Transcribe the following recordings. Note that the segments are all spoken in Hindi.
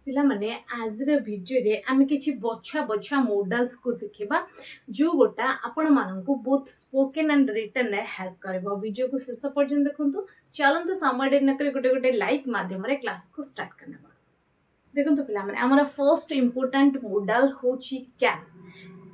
पिला माने आज भिडियो रे आमे किछि बछा बछा मॉडल्स को सिखिबा जो गोटा आपण माननकु बोथ स्पोकन एंड रिटन रे हेल्प करबो। वीडियो को शेष पर्यंत देखंतु। चलंतु समय नकरे गोटे गोटे लाइक माध्यम रे क्लास को स्टार्ट करनेबा। देखंतु पिला माने हमर फर्स्ट इंपोर्टेंट मॉडल होची कैन।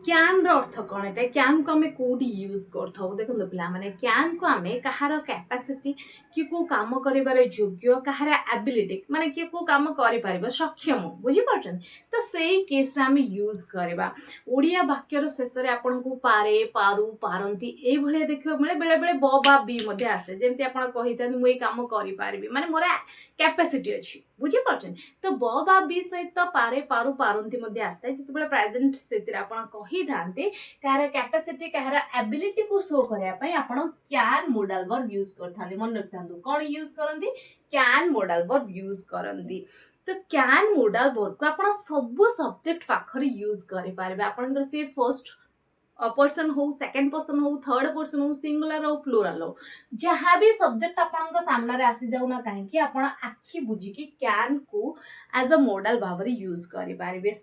कैन रो अर्थ कोन है? कैन को हमें कोडी यूज करथौ। देखंतु पिला माने कैन को हमें कहार कैपेसिटी कि को काम करिबार योग्य कहार एबिलिटी माने कि को काम करि परिबो सक्षम बुझी परछन। तो सेही केस रे हम यूज करबा। ओडिया वाक्य रो शेष रे आपन को पारे पारु पारंती ए भले देखियो मिले बेले बेले ब बा बी मध्ये आसे। जेमति आपन कहितन मु ए काम करि परिबी माने मोरा कैपेसिटी अछि बुझी परछन। तो ब बा बी सहित पारे पारु पारंती मध्ये आसे। जतबेले प्रेजेंट स्थिति रे आपन कहि थांते कहार कैपेसिटी कहार एबिलिटी को शो करया पय आपन कैन मॉडल वर्ब यूज करथांती। मन रखथांतु कोन यूज करंती? कैन मॉडल वर्ब यूज करंती। तो कैन मॉडल वर्ब को आपन सब सब्जेक्ट पाखरे यूज करि पारबे। आपन से फर्स्ट पर्सन हो, सेकंड पर्सन हो, थर्ड पर्सन हो, सिंगुलर हो, प्लुरल हो, जहाँ भी सब्जेक्ट आपन सामने रे आसी जाउ ना कहीं आपन आखि बुझी कि कैन को एज अ मॉडल भाव यूज करि पारबे।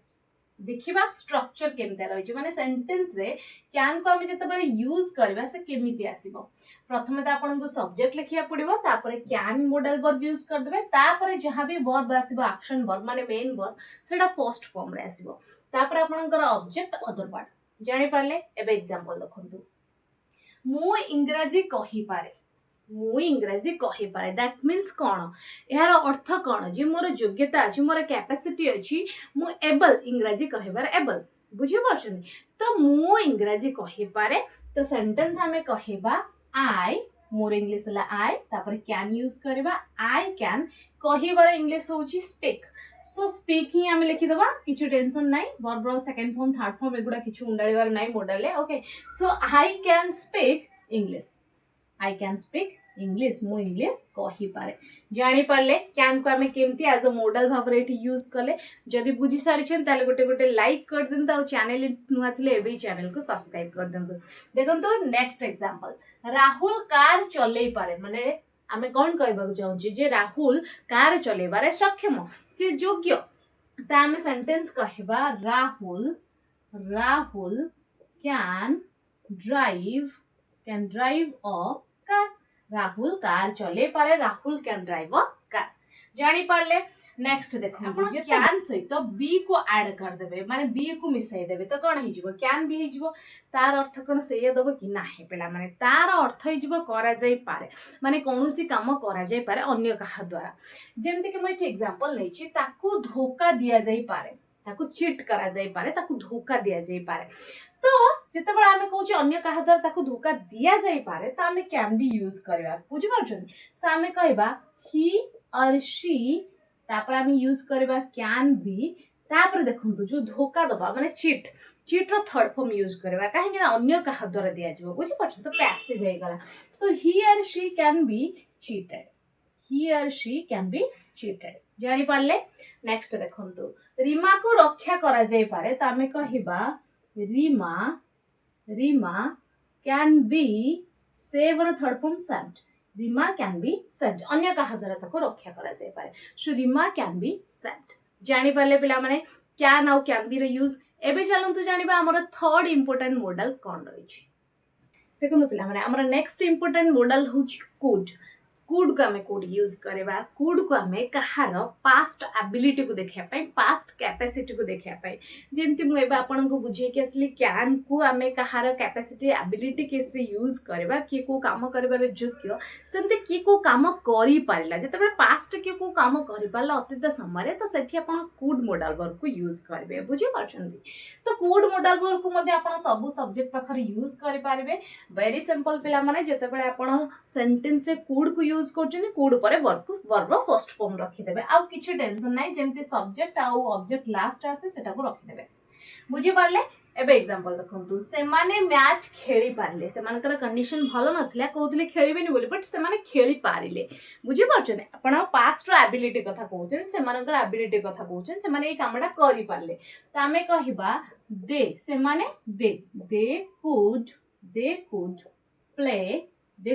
देखिबा स्ट्रक्चर केमते रही माने सेंटेंस रे कैन को हम जते बेले यूज करबा से केमिति आसीबो। प्रथमे तो आपन को सब्जेक्ट लिखिया पड़िबो, तापरे कैन मॉडल वर्ब यूज कर देबे, तापरे जहां भी वर्ब आसीबो एक्शन वर्ब माने मेन वर्ब सेटा फर्स्ट फॉर्म रे आसीबो, तापरे आपनकर ऑब्जेक्ट अदर वर्ड जानि पारले। एबे एग्जांपल देखंतु, मु इंग्रजी कहि पारे। मु इंग्रजी कहि पारे दैट मीन्स कोन? यार अर्थ कोन? जे मोर योग्यता अछि, मोर कैपेसिटी अछि, मु एबल इंग्रजी कहिबार एबल बुझि परछन। तो मु इंग्रजी कहि पारे। तो सेंटेंस हमें कहिबा आई, मोर इंग्लिश ला आई, तापर कैन यूज करबा। आई कैन कहिबार इंग्लिश होची स्पीक। सो स्पीक ही हमें लिखि दबा, किछु टेंशन नाही। वर्ब रो सेकंड फॉर्म थर्ड फॉर्म एगुडा किछु उंडाळीबार नाही मॉडल ले। Okay, so I can speak English. I can speak English, मु इंग्लिश कहि पारे। जानि पारले कैन को हमें केमती एज अ मॉडल भाव रे यूज कले। जदि बुझी सारिछन ताले गोटे गोटे लाइक कर देंता और चैनल नुआ थिले एबे चैनल को सब्सक्राइब कर देंतु। देखंतु नेक्स्ट एग्जांपल, राहुल कार चलै पारे। माने आमे कोन कहबा चाहू जे राहुल कार चलेबारे सक्षम, से योग्य। त आमे सेंटेंस कहबा Rahul Rahul can drive a car. Rahul car चले पारे, Rahul can drive a car. जानि पारले। नेक्स्ट देखो जे कैन सहित बी को ऐड कर देबे, माने बी को मिसाई देबे तो कोन हे जिवो? कैन बी हे जिवो। तार अर्थ कोन सेया दबो कि नाही पेला? माने तार अर्थ हे जिवो करा जाई पारे, माने कोनोसी काम करा जाई पारे अन्य कहा द्वारा। जेमते कि मैं एग्जांपल नै छी, ताकू धोखा दिया जाई पारे, ताकू चीट करा जाई पारे, ताकू धोखा दिया जाई पारे। तो जेतेबेले आमे कहूची अन्य कहा द्वारा ताकू धोखा दिया जाई पारे, तो आमे कैन बी यूज करबा। बुझि परछन? सो आमे कहबा ही और शी, तापर आमे यूज करबा कैन बी। तापर देखंतु जो धोखा दबा माने चीट रो थर्ड फॉर्म यूज करबा, काहे कि अन्य कहा द्वारा दिया जिवो। बुझि परछन? तो पैसिव हे गला। सो ही और शी कैन बी चीटेड। ही और शी कैन बी चीटेड। जानि पारले। नेक्स्ट देखंतु, रीमा को रक्षा करा जाई पारे। त आमे कहिबा रीमा कैन बी सेव और third form saved. Rima can be saved, अन्य कहा द्वारा ताको रक्षा करा जाई पारे। So Rima can be saved. जानि पारले पिला माने कैन और कैन बी रे यूज। एबे चलंतु जानिबा हमर थर्ड इंपोर्टेंट मॉडल कोन रही छी। देखंतु पिला माने हमर नेक्स्ट इंपोर्टेंट मॉडल होची कुड। कुड को हमें कोड यूज करबा। कुड को हमें कहार पास्ट एबिलिटी को देखिया पय, पास्ट कैपेसिटी को देखिया पय। जेमति मु एबा आपन को बुझे के असली कैन को हमें कहार कैपेसिटी एबिलिटी केस रे यूज करबा, कि को काम करबार योग्य, सेमते कि को काम करि पारला। जतबे पास्ट कि को काम करि पारला अतीत समय रे, तो सेठी आपन कुड मॉडल वर्ब को यूज करबे। बुझि परछन्ती? तो कुड मॉडल वर्ब को मध्ये आपन सब सब्जेक्ट पाखर यूज करि पारबे। वेरी सिंपल पिला माने जतबे आपन सेंटेंस रे कुड को यूज करछन, कुड परे वर्ब फर्स्ट फॉर्म रखि देबे। आ किछि टेंशन नाही, जेमति सब्जेक्ट आ ऑब्जेक्ट लास्ट आसे सेटा को रखि देबे। बुझि पारले? एबे एग्जांपल देखंतु, से माने मैच खेली पारले। से मानकर कंडीशन भलो नथिला, कहउतले खेलिबेनी बोली, बट से माने खेली पारिले। बुझि परछन? आपण पास्ट रो एबिलिटी कथा कहउछन, से मानकर एबिलिटी कथा कहउछन, से माने ए कामडा करि पारले। त आमे कहिबा दे, से माने दे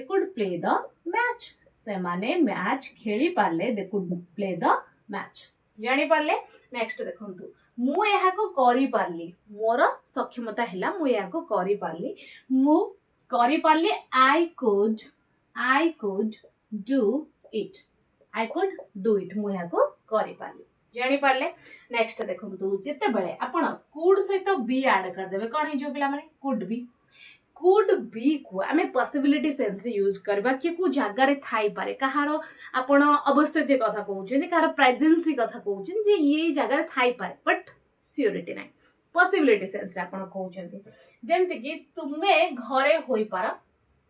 could play the match। से माने मैच खेली Parle, they could play the match. जानी पारले नेक्स्ट देखंतु मु एहा को करि पारली मोर सक्षमता हैला मु एहा को करि पारली मु करि पारली I could do it I could do it मु एहा को करि पारली जानी पारले नेक्स्ट देखंतु जेते बेले आपण कुड सहित बी ऐड कर देबे कोन हे जो पिला माने कुड बी को आमे पॉसिबिलिटी सेंस रे यूज करबा कि को जागा रे थाई पारे कहार आपण अवस्थिति कथा कहउछन कहार प्रेजेंसी कथा कहउछन जे ये जागा रे थाई पारे बट सियोरिटी नाही पॉसिबिलिटी सेंस रे आपण कहउछन जेमते कि तुमे घरे होई पार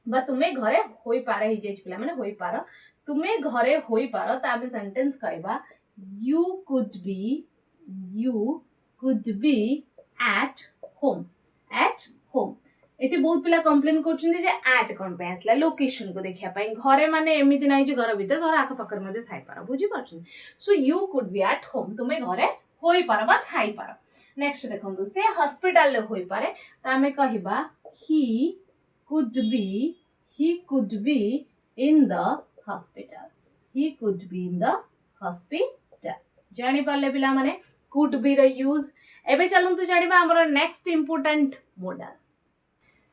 बा तुमे घरे होई पारे हि जेच पिला माने होई पार तुमे घरे होई पार त आमे सेंटेंस कहबा you could be at home eighty बहुत पिला कंप्लेन करछन जे एट कोन पे आसला लोकेशन को देखिया पई घरे माने एमिति नाही जे घर भीतर घर आख पाकर मध्ये थाई पार बुझी परछन so you could be at home तुमे घरे होई पार बा थाई पार नेक्स्ट देखंतु से हॉस्पिटल ले होई पारे त हमें कहिबा he could be in the hospital जानी पारले पिला माने कुड बी र यूज एबे चलंतु जानिबा हमर नेक्स्ट इंपोर्टेंट मॉडल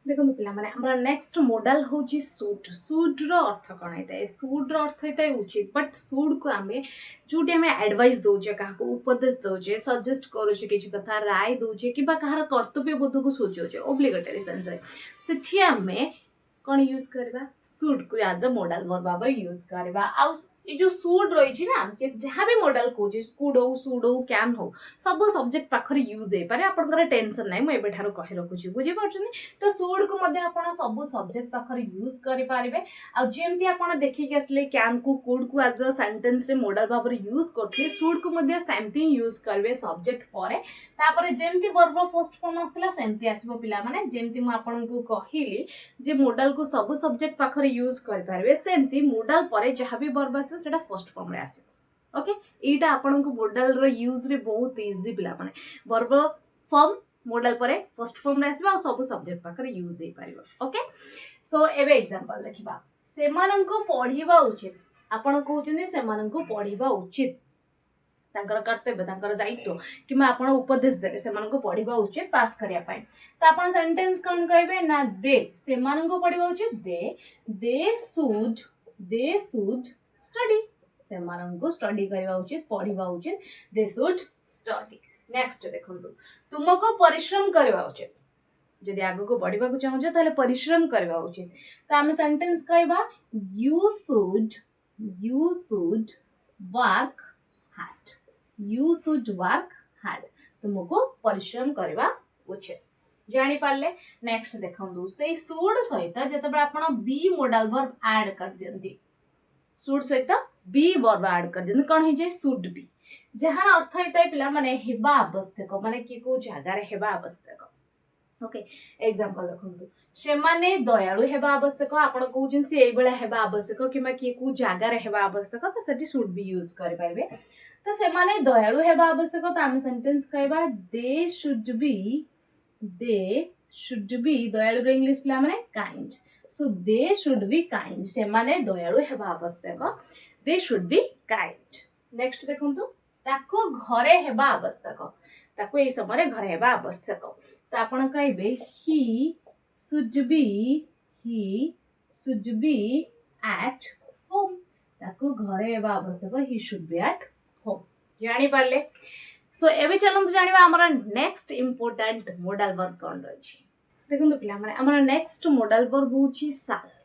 देखो पिला माने हमर नेक्स्ट मॉडल होची सूट रो अर्थ कोन हेतै सूट रो अर्थ हेतै उचित बट सूट को हमें जोटी हमें एडवाइस दोजे काहा को उपदेश दोजे सजेस्ट करूचे किछि कथा राय दोजे किबा कहार कर्तव्य बोध को सोचोजे ऑब्लिगेटरी सेंस रे सेठी हमें कोन यूज करबा सूट को एज अ मॉडल वर्ब भाबरे यूज करबा आ ये जो सूड रही ना जहाँ भी मॉडल कौचे स्कूड हो सूड हो कैन हो सब सब्जेक्ट पाखरे यूज हो पारे आपनकर टेंशन नाही मुझे ठार कहि रखुची बुझी पारछनी तो सूड को मध्य आपण सब सब्जेक्ट पाखरे यूज करि पारिबे आ जेमती आपण देखि के असले कैन को कुड को एज अ सेंटेंस रे मॉडल भाबरे यूज करथि सूड को मध्य सेम थिंग यूज करबे सब्जेक्ट परे तापरे जेमती वर्ब फर्स्ट फॉर्म आसला सेमती आसीबो पिला माने जेमती मु आपण को कहिली जे मॉडल को सब सब्जेक्ट पाखरे यूज करि पारिबे सेमती मॉडल परे जहाँ भी वर्ब सेटा फर्स्ट फॉर्म रे आसीबो ओके एटा आपन को मॉडल रो यूज रे बहुत इजी पिला माने वर्ब फॉर्म मॉडल परे फर्स्ट फॉर्म रे आसीबो आ सब सब्जेक्ट पाकर यूज हे पारिबो ओके सो एबे एग्जांपल देखिबा सेमानन को पढिबा उचित आपन कहउछन सेमानन को पढिबा उचित तांकर कर्तव्य तांकर दायित्व किमा आपण उपदेश देले सेमानन को पढिबा उचित पास करिया पाए त आपण सेंटेंस कोन कहबे ना दे सेमानन को पढिबा उचित दे शुड स्टडी सेमानन को स्टडी करबा उचित पढिबा उचित दे शुड स्टडी नेक्स्ट देखंतु तुमको परिश्रम करबा उचित जदि आगो को बढ़िबा को चाहौ ताले परिश्रम करबा उचित त हम सेंटेंस कहबा यू शुड वर्क हार्ड तुमको परिश्रम करबा उचित जानी पारले नेक्स्ट देखंतु से शुड सहित जतबे आपण बी मॉडल वर्ब ऐड कर दियंती शुड सहित बी वर्ब ऐड कर दिन कोन हे जे शुड बी जहार अर्थ हेतै पिला माने हेबा आवश्यक माने कि को जागा रे हेबा आवश्यक ओके एग्जांपल देखंतु से माने दयालु हेबा आवश्यक आपण कहउछन से एई बेला हेबा आवश्यक किमा कि को जागा रे हेबा आवश्यक त सेठी शुड बी यूज कर पाइबे तो से माने दयालु हेबा आवश्यक त हम सेंटेंस कहबा दे शुड बी दयालु रे इंग्लिश पिला माने kind so they should be kind से माने दयालु हेबा आवश्यक they should be kind next देखंतु ताको घरे हेबा आवश्यक ताको ए समय घरे हेबा आवश्यक त आपण कहबे he should be at home ताको घरे हेबा आवश्यक he should be at home जानी पारले सो एबे चलंतु जानिबा हमर नेक्स्ट इंपोर्टेंट मॉडल वर्ब कोन रही देखो पिला माने हमर नेक्स्ट मॉडल वर्ब होची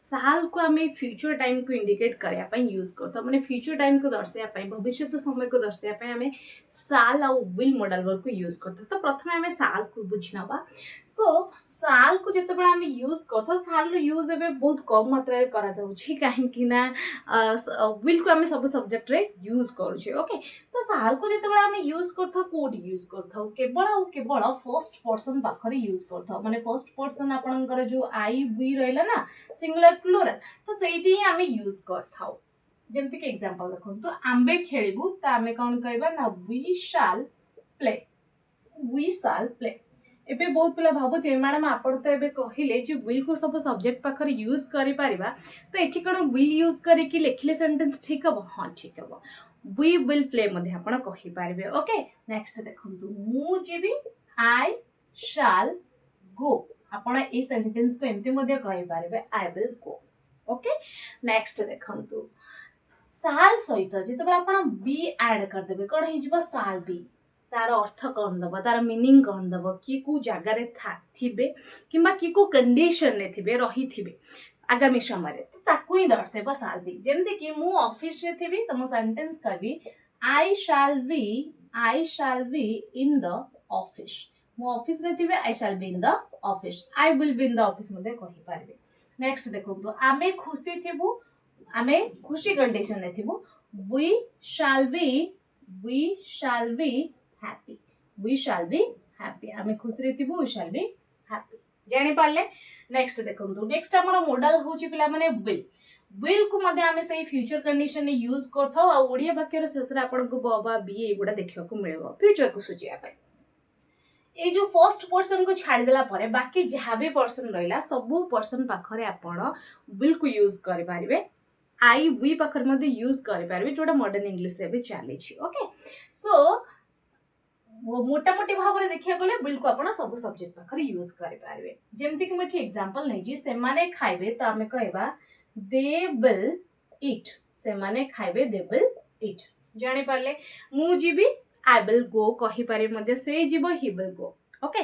साल को हमें फ्यूचर टाइम को इंडिकेट करया पई यूज करतो माने फ्यूचर टाइम को दर्शाया पई भविष्य समय को दर्शाया पई हमें साल आ विल मॉडल वर्ब को यूज करतो तो प्रथमे हमें साल को बुझनाबा सो साल को जते बडा हमें यूज करतो साल रो यूज एबे बहुत कम मात्रा रे करा जाउ छी काहे कि ना विल को हमें सब सब्जेक्ट रे यूज करू छी ओके तो साल को जते बडा हमें यूज करतो कोड यूज करतो केवल फर्स्ट पर्सन पाखरे यूज करतो माने फर्स्ट पर्सन आपनकर जो आई वी रहला ना सिंगुलर प्लुरल तो सेठी ही हमें यूज करथाउ जेमति के एग्जांपल देखो तो आंबे खेलिबु त हमें कोन कहबा ना वी शाल प्ले एबे बहुत पिला भाबुते मैडम आपण तो एबे कहिले जे विल को सब सब्जेक्ट पाखर यूज करि परिबा तो एठी कोन विल यूज करि कि लिखले सेंटेंस ठीक हबो हां ठीक हबो वी विल प्ले मध्ये आपण कहि पारबे ओके नेक्स्ट देखंतु मु जेबी आई शाल गो आपण ए सेंटेंस को एमती मध्ये कहि पारबे I will go okay next देखंतु साल सहित जिते आपण बी ऐड कर देबे कोन हि जिवो साल बी तार अर्थ कौन दब तार मीनिंग कौन दब किए को जगार थे कि को कंडीशन रे थे रही थे आगामी समय तो ताकू ही दर्शेब साल बी जमती कि मु ऑफिस रे थी तो मु सेंटेंस करी I shall be in the office मु ऑफिस रे थी I shall be in the office I will be in the office मध्ये कहि पारबे नेक्स्ट देखो तो आमे खुशी थिबु आमे खुशी कंडीशन रे थिबु we shall be happy we shall be happy आमे खुश रे थिबु we shall be happy जानि पारले नेक्स्ट देखंतु नेक्स्ट हमर मॉडल होची पिला माने will को मध्ये आमे सही फ्यूचर कंडीशन ने यूज करथौ आ ओडिया वाक्य रे शेष रे आपन को बबा बी एगुडा देखियो को मिलबो फ्यूचर को सूचिया पाए ए जो फर्स्ट पर्सन को छाड़ी देला परे बाकी जहा भी पर्सन रहला सब पर्सन पाखरे आपन will को यूज करि पारिबे आई वी पाखर मध्ये यूज करि पारिबे जोटा मॉडर्न इंग्लिश रे भी चली छी ओके सो मोटा मोटी भाव में देखिया गले बिल को आपण सब सब्जेक्ट पाखर यूज करि पारबे जेमति कि मछि एग्जांपल नै जी से माने खाइबे त हमें कहबा दे विल ईट से माने खाइबे दे विल ईट जानि पारले मु जीबी आई विल गो कहि पारे मध्ये से जीवो he will go okay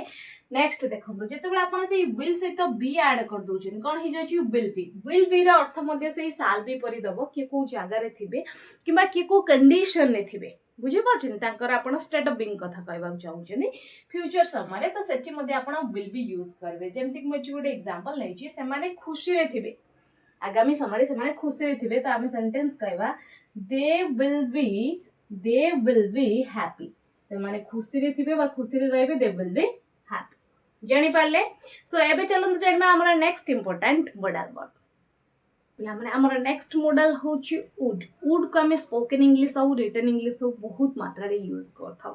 next देखंतु जेतेबेला आपण से विल सहित बी ऐड कर दोछन कोन हि जाछि विल बी रा अर्थ मध्ये से साल बी परि दबो कि को जागा रे थिबे किबा कि को कंडीशन ने थिबे बुझी पार्छन तांकर आपण स्टेट ऑफ बीइंग कथा कहबा चाहउछनी फ्यूचर समय तो सेठी मध्ये आपण विल बी यूज करबे जेमति कि मछि गोटे एग्जांपल नै छी से माने खुशी रे थिबे आगामी समय रे से माने खुशी रे थिबे त आमे सेंटेंस कहबा दे विल बी हैप्पी से माने खुशी रे थिबे बा खुशी रे रहबे दे विल बी हैप्पी जानि पारले सो एबे चलंतु जानिबा हमर नेक्स्ट इंपोर्टेंट मॉडल वर्ड पिला माने हमर नेक्स्ट मॉडल होची वुड को हमें स्पोकन इंग्लिश और रिटन इंग्लिश बहुत मात्रा रे यूज करथाउ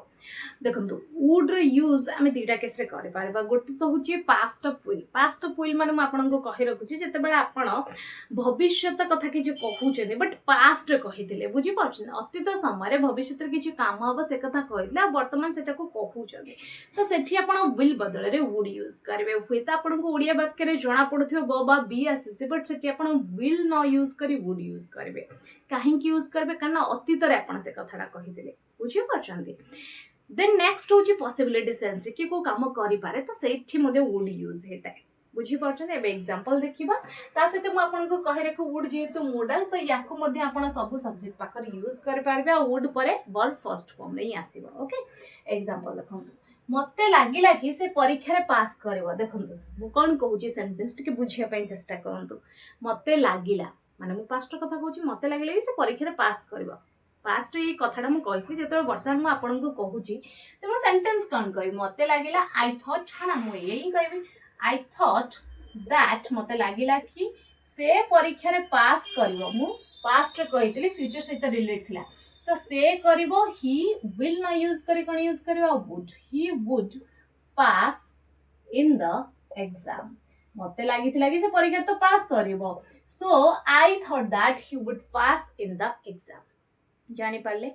देखंतु वुड रे यूज हमें दीटा केस रे करे पारबा गोटे तो होची पास्ट ऑफ विल माने म आपन को कहि रखुची जते बेला आपण भविष्यत कथा कि जे कहउचने बट पास्ट रे कहिथिले बुझी पाछन अतीत समय रे भविष्यत रे किछि काम हबो से कथा कहितले वर्तमान सेटा को कहउचने तो सेठी आपण विल बदल रे वुड यूज करबे हुई त आपण को ओडिया वाक्य रे जणा पडथियो ब बा बी आसे बट सेठी आपण विल न यूज करी वुड यूज करबे काहे कि यूज करबे कारण अतीत रे आपण से कथाडा कहिथिले बुझी पाछन्ती देन नेक्स्ट होची पॉसिबिलिटी सेंस रे कि को काम करि पारे त सेठी मध्ये वुड यूज हेता बुझी पाछन एबे एग्जांपल देखिबा ता सहित म आपन को कहि रेखो वुड जेतु मॉडल तो याको मध्ये आपण सब सब्जेक्ट पाकर यूज कर पारबे आ वुड परे वर्ब फर्स्ट फॉर्म रे आसीबो ओके एग्जांपल देखंतु मते लागिला कि से परीक्षा रे पास करबो देखंतु मु कोन कहूची सेंटेंस के बुझिया पई चेष्टा करंतु मते लागिला माने मु पास्ट कथा कहूची मते लागिला कि से परीक्षा रे पास करबो पास्ट ये कथाटा मु कहिथि जेतो वर्तमान मु आपन को कहूची से मु सेंटेंस कोन कहि मते लागिला आई थॉट हाना मु यही कहबी आई थॉट दैट मते लागिला कि से परीक्षा रे पास करबो मु पास्ट कहितली फ्यूचर सहित रिलेट थिला तो से करिवो ही विल न यूज करी कोन यूज करिवो would he would pass in the exam मते लागिथिला कि से परीक्षा तो पास करिवो so I thought that he would pass in the exam जानि पारले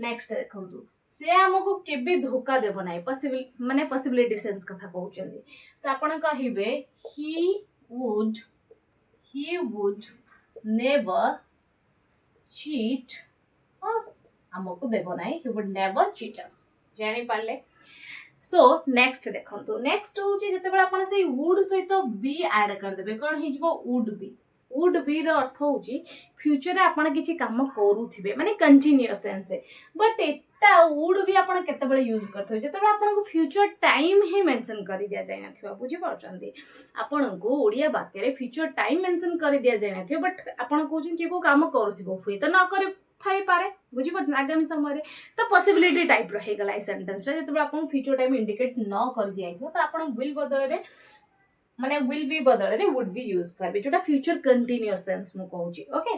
नेक्स्ट देखंतु से हमको केबे धोखा देबो नाही पॉसिबल माने पॉसिबिलिटी सेंस कथा कहउचंदी तो आपण कहिबे ही वुड नेवर चीट अस हमको देबो नाही ही वुड नेवर चीट अस जानि पारले सो नेक्स्ट देखंतु नेक्स्ट होची जते बेला आपण से वुड सहित बी ऐड कर देबे कोन हिजबो वुड बी रो अर्थ होची फ्यूचर रे आपण किछि काम करूथिबे माने कंटीन्यूअस सेंस रे बट एटा वुड भी आपण केते बेले यूज करथो जते बेला आपण को फ्यूचर टाइम ही मेंशन करि दिया जाय नथिबा बुझी पाउचंदी आपण को ओडिया वाक्य रे फ्यूचर टाइम मेंशन करि दिया जाय नथिबा बट आपण कहउछन कि को काम करूथिबो हुई त न करे थाई पारे बुझी पट आगामी समय रे तो पॉसिबिलिटी टाइप रो हे गला सेंटेंस रे जते बेला आपण फ्यूचर टाइम इंडिकेट न कर दिया हितो त आपण विल बदल रे माने विल बी बदल रे वुड बी यूज करबे जोटा फ्यूचर कंटीन्यूअस टेंस मु कहूची ओके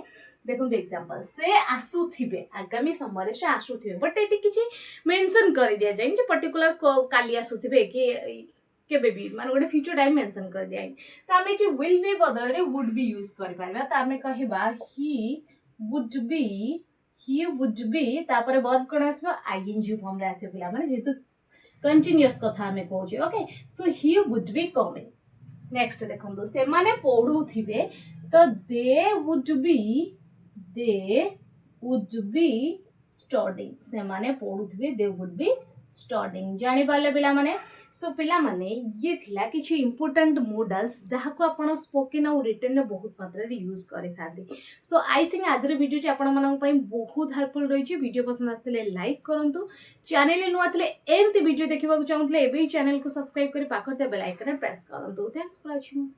देखो एग्जांपल से आसुथिबे आगामी समय से आसुथिबे बट एटी किछि मेंशन कर दिया जाय जे पर्टिकुलर काली आसुथिबे कि केबे भी माने गोटे फ्यूचर टाइम मेंशन कर दिया त हमें जे विल बी बदल रे वुड बी यूज कर पारबा त हमें कहबा ही he would be तापर वर्ब कोन आसबो आईएनजी फॉर्म रे आसे पिला माने जेतु कंटीन्यूअस कथा हमें कहूचे okay so he would be coming next देखंतु से माने पढुथिबे तो they would be studying से माने पढुथिबे they would be studying जानि पाले पिला माने सो पिला माने ये थिला किछि इंपोर्टेंट मॉडल्स जहा को आपण स्पोकन और रिटन रे बहुत मात्रा रे यूज करे थाते सो आई थिंक आज रे वीडियो जे आपण मनन पई बहुत हेल्पफुल रही छि वीडियो पसंद आस्ते लाइक करंतु चैनल रे नुआ तले एमती वीडियो देखिबा को चाहूतले एबे चैनल को सब्सक्राइब करी पाखते बेल आइकन प्रेस करंतु थैंक्स फॉर वाचिंग